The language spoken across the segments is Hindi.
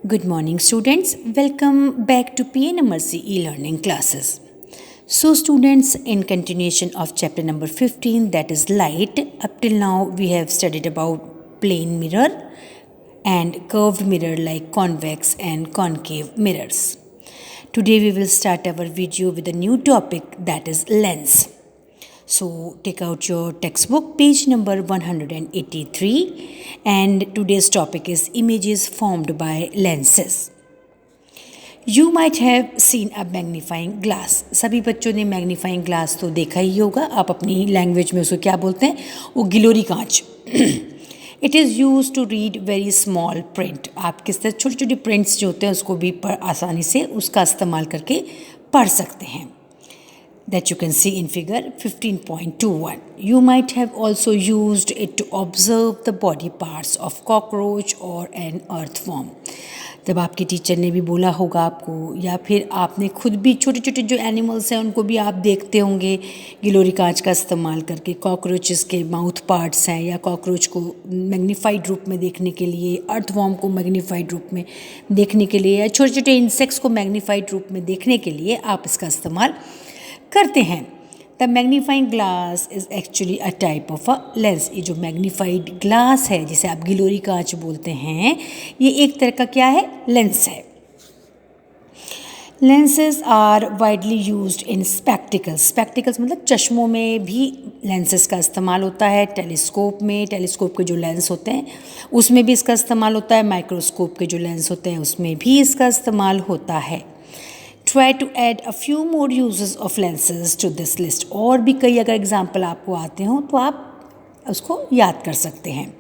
Good morning, students. Welcome back to PNMRC e-learning classes. So, students, in continuation of chapter number 15, that is light, up till now we have studied about plane mirror and curved mirror like convex and concave mirrors. Today we will start our video with a new topic, that is lens. So take out your textbook, page number 183, and today's topic is images formed by lenses. You might have seen a magnifying glass. सभी बच्चों ने मैग्नीफाइंग ग्लास तो देखा ही होगा. आप अपनी लैंग्वेज में उसको क्या बोलते हैं? वो गिलोरी कांच. It is use to read very small print. आप किस तरह छोटे छोटे प्रिंट्स जो होते हैं उसको भी आसानी से उसका इस्तेमाल करके पढ़ सकते हैं. That you can see in figure 15.21. You might have also used it to observe the body parts of cockroach or an earthworm. जब आपके टीचर ने भी बोला होगा आपको, या फिर आपने खुद भी छोटे छोटे जो एनिमल्स हैं उनको भी आप देखते होंगे गिलोरी कांच का इस्तेमाल करके. कॉकरोचेस के माउथ पार्ट्स हैं, या कॉकरोच को मैग्नीफाइड रूप में देखने के लिए, अर्थवॉर्म को मैग्नीफाइड रूप में देखने के लिए, या छोटे छोटे इंसेक्ट्स को मैग्नीफाइड रूप में देखने के लिए आप इसका इस्तेमाल करते हैं. The magnifying glass is actually a type of a lens. ये जो मैग्नीफाइड ग्लास है जिसे आप गिलोरी कांच बोलते हैं, ये एक तरह का क्या है? लेंस है. Lenses are widely used in spectacles. Spectacles मतलब चश्मों में भी लेंसेज का इस्तेमाल होता है. टेलीस्कोप में, टेलीस्कोप के जो लेंस होते हैं उसमें भी इसका इस्तेमाल होता है. माइक्रोस्कोप के जो लेंस होते हैं उसमें भी इसका इस्तेमाल होता है. Try to add a few more uses of lenses to this list. और भी कई अगर एग्जाम्पल आपको आते हों तो आप उसको याद कर सकते हैं.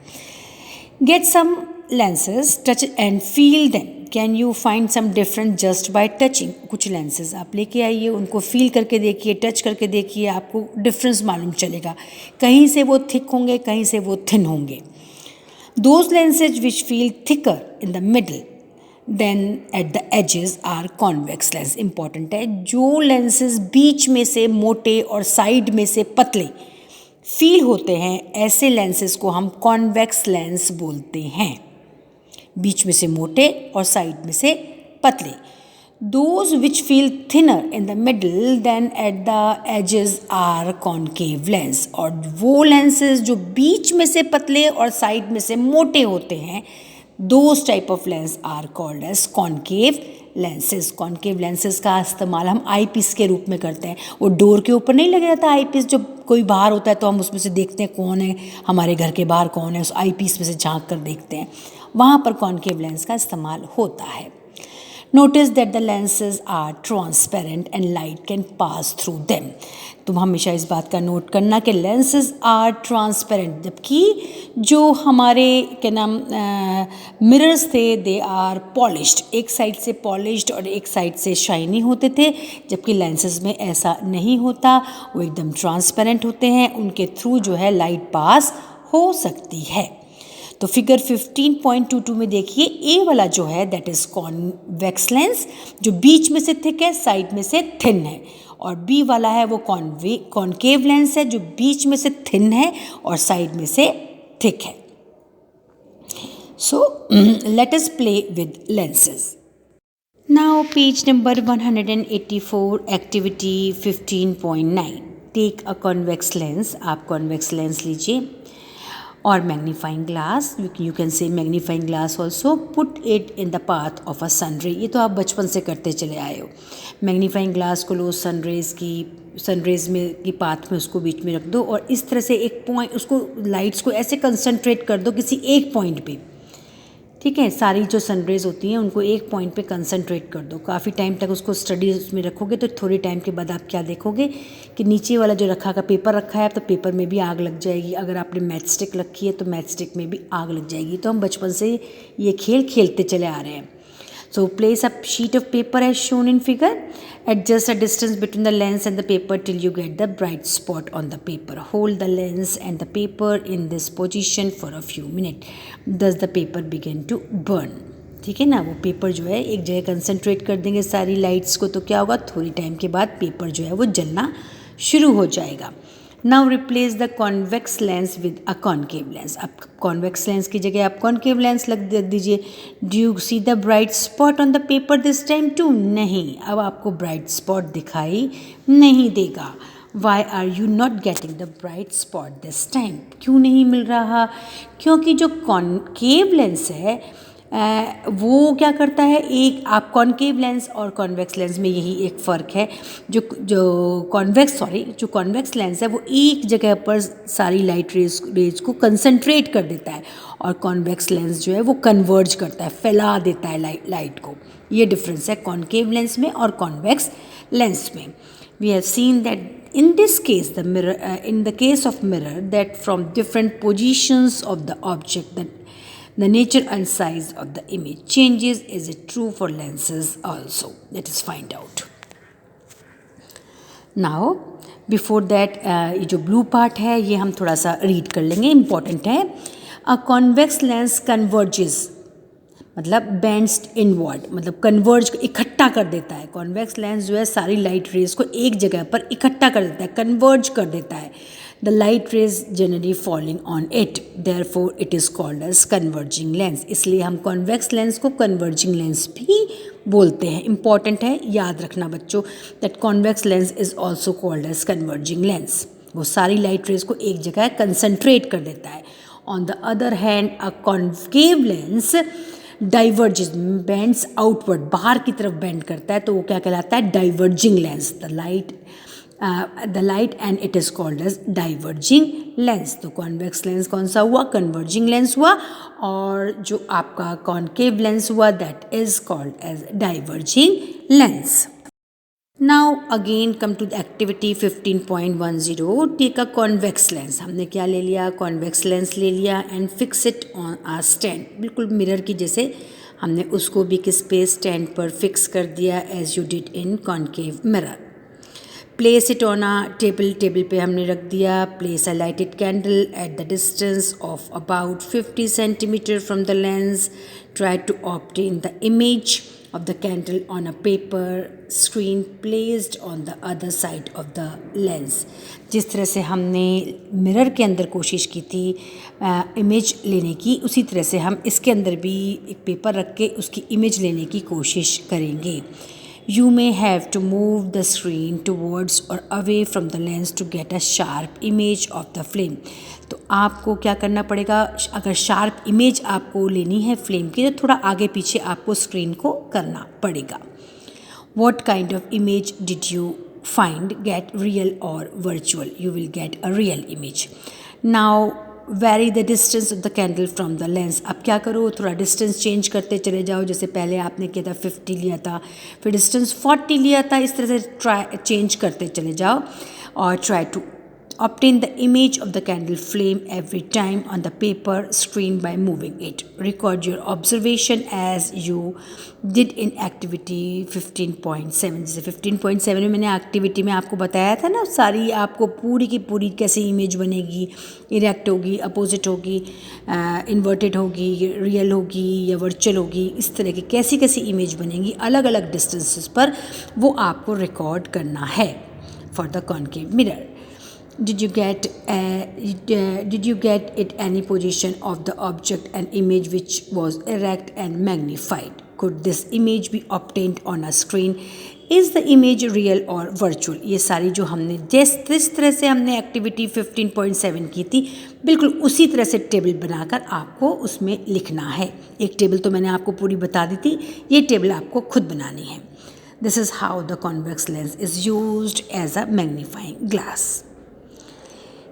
Get some lenses, touch and feel them. Can you find some difference just by touching? कुछ lenses आप लेके आइए, उनको फील करके देखिए, टच करके देखिए, आपको डिफरेंस मालूम चलेगा. कहीं से वो थिक होंगे, कहीं से वो थिन होंगे. Those lenses which feel thicker in the middle then at the edges are convex lens. Important है, जो लेंसेज बीच में से मोटे और साइड में से पतले फील होते हैं ऐसे लेंसेज को हम कॉन्वेक्स लेंस बोलते हैं. बीच में से मोटे और साइड में से पतले. Those which feel thinner in the middle then at the edges are concave lens. और वो लेंसेज जो बीच में से पतले और साइड में से मोटे होते हैं, Those type of lens are called as concave lenses. Concave lenses का इस्तेमाल हम आई पीस के रूप में करते हैं. वो डोर के ऊपर नहीं लगा रहता आई पीस. जब कोई बाहर होता है तो हम उसमें से देखते हैं कौन है हमारे घर के बाहर, कौन है, उस आई पीस में से झांक कर देखते हैं. वहाँ पर concave lens का इस्तेमाल होता है. Notice that the lenses are transparent and light can pass through them. तुम हमेशा इस बात का नोट करना कि lenses are transparent, जबकि जो हमारे क्या नाम मिरर्स थे they are polished. एक साइड से polished और एक साइड से shiny होते थे, जबकि lenses में ऐसा नहीं होता. वो एकदम transparent होते हैं, उनके थ्रू जो है लाइट पास हो सकती है. तो फिगर 15.22 में देखिए, ए वाला जो है दैट इज़ कॉन्वेक्स लेंस, जो बीच में से थिक है, साइड में से थिन है. और बी वाला है वो कॉन्केव लेंस है, जो बीच में से थिन है और साइड में से थिक है. So let us play with lenses. Now page number 184, activity 15.9. Take a convex lens. आप कॉन्वेक्स लेंस लीजिए और magnifying glass. You can say magnifying glass also. Put it in the path of a sunray. ये तो आप बचपन से करते चले आए हो. मैग्नीफाइंग ग्लास को लो, सनरेज में की पाथ में उसको बीच में रख दो, और इस तरह से एक पॉइंट, उसको लाइट्स को ऐसे कंसंट्रेट कर दो किसी एक पॉइंट पे. ठीक है, सारी जो सनरेज होती हैं उनको एक पॉइंट पे कंसंट्रेट कर दो. काफ़ी टाइम तक उसको स्टडी उसमें रखोगे तो थोड़ी टाइम के बाद आप क्या देखोगे कि नीचे वाला जो रखा का पेपर रखा है तो पेपर में भी आग लग जाएगी. अगर आपने मैच स्टिक रखी है तो मैच स्टिक में भी आग लग जाएगी. तो हम बचपन से ये खेल खेलते चले आ रहे हैं. So place a sheet of paper as shown in figure. Adjust the distance between the lens and the paper till you get the bright spot on the paper. Hold the lens and the paper in this position for a few minutes. Thus the paper begin to burn. ठीक है ना, वो पेपर जो है एक जगह कंसंट्रेट कर देंगे सारी लाइट्स को, तो क्या होगा, थोड़ी टाइम के बाद पेपर जो है वो जलना शुरू हो जाएगा. Now replace the convex lens with a concave lens. अब कॉन्वेक्स लेंस की जगह आप कॉन्केव लेंस लग दीजिए। Do you see the bright spot on the paper this time too? नहीं, अब आपको ब्राइट स्पॉट दिखाई नहीं देगा। Why are you not getting the bright spot this time? क्यों नहीं मिल रहा? क्योंकि जो कॉन्केव लेंस है वो क्या करता है, एक आप कॉन्केव लेंस और कॉन्वेक्स लेंस में यही एक फ़र्क है। जो कॉन्वेक्स लेंस है वो एक जगह पर सारी लाइट रेज को कंसंट्रेट कर देता है, और कॉन्वेक्स लेंस जो है वो कन्वर्ज करता है, फैला देता है लाइट को। ये डिफरेंस है कॉन्केव लेंस में और कॉन्वेक्स लेंस में। We have seen that in this case in the case of mirror, that from different positions of the object, the nature and size of the image changes. Is it true for lenses also? Let us find out. Now before that ये जो blue part है ये हम थोड़ा सा read कर लेंगे, important है। A convex lens converges, मतलब बेंड्स इनवर्ड, मतलब कन्वर्ज, इकट्ठा कर देता है। कॉन्वेक्स लेंस जो है सारी लाइट रेज को एक जगह पर इकट्ठा कर देता है, कन्वर्ज कर देता है। The light rays generally falling on it, therefore it is called as converging lens. इसलिए हम कॉन्वेक्स लेंस को कन्वर्जिंग लेंस भी बोलते हैं। इंपॉर्टेंट है, याद रखना बच्चों, that convex lens is also called as converging lens. वो सारी लाइट रेज को एक जगह कंसंट्रेट कर देता है। On the other hand a concave lens diverges, bends outward, बाहर की तरफ बेंड करता है, तो वो क्या कहलाता है? Diverging lens. The light and it is called as diverging lens. तो कॉन्वेक्स लेंस कौन सा हुआ? कन्वर्जिंग लेंस हुआ। और जो आपका कॉन्केव लेंस हुआ that is called as diverging lens. Now again come to the activity 15.10, take a convex lens। हमने क्या ले लिया? convex lens ले लिया and fix it on a stand। बिल्कुल मिरर की जैसे हमने उसको भी किस पे? स्टैंड पर फिक्स कर दिया, as you did in concave mirror। Place it on a table, table पे हमने रख दिया। Place a lighted candle at the distance of about 50 centimetre from the lens. Try to obtain the image of the candle on a paper screen placed on the other side of the lens। जिस तरह से हमने मिरर के अंदर कोशिश की थी इमेज लेने की, उसी तरह से हम इसके अंदर भी एक पेपर रख के उसकी इमेज लेने की कोशिश करेंगे। You may have to move the screen towards or away from the lens to get a sharp image of the flame। तो आपको क्या करना पड़ेगा? अगर शार्प इमेज आपको लेनी है फ्लेम की, तो थोड़ा आगे पीछे आपको स्क्रीन को करना पड़ेगा। What kind of image did you find? Get real or virtual? You will get a real image। Now vary the distance of the candle from the lens. अब क्या करो? थोड़ा डिस्टेंस चेंज करते चले जाओ। जैसे पहले आपने किया था 50 लिया था, फिर डिस्टेंस 40 लिया था, इस तरह से ट्राई चेंज करते चले जाओ। और try to obtain the image of the candle flame every time on the paper screen by moving it। Record your observation as you did in activity 15.7। जैसे 15.7 में मैंने एक्टिविटी में आपको बताया था ना, सारी आपको पूरी की पूरी कैसी इमेज बनेगी, इरेक्ट होगी, अपोजिट होगी, इन्वर्टेड होगी, रियल होगी या वर्चुअल होगी, इस तरह की कैसी कैसी इमेज बनेगी अलग अलग डिस्टेंसेस पर, वो आपको रिकॉर्ड करना है for the concave mirror. Did you get it any position of the object and image which was erect and magnified? Could this image be obtained on a screen? Is the image real or virtual? ये सारी जो हमने जिस तरह से हमने एक्टिविटी 15.7 की थी, बिल्कुल उसी तरह से टेबल बनाकर आपको उसमें लिखना है। एक टेबल तो मैंने आपको पूरी बता दी थी, ये टेबल आपको खुद बनानी है। This is how the convex lens is used as a magnifying glass।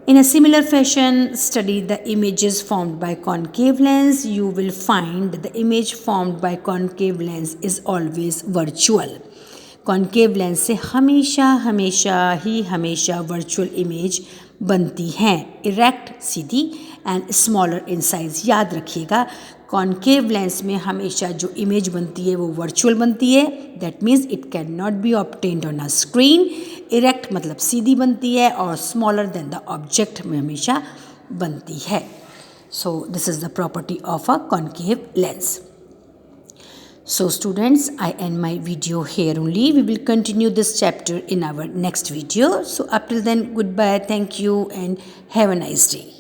In a similar fashion, study the images formed by concave lens। You will find that the image formed by concave lens is always virtual। concave lens से हमेशा वर्चुअल इमेज बनती हैं, erect Sidhi and smaller in size. याद रखिएगा, कॉन्केव लेंस में हमेशा जो इमेज बनती है वो वर्चुअल बनती है। That means it can not be obtained on a screen. Erect मतलब सीधी बनती है, और स्मॉलर देन द ऑब्जेक्ट में हमेशा बनती है। So this is the property of a concave lens. So students, I end my video here only. We will continue this chapter in our next video. So up till then, goodbye, thank you and have a nice day.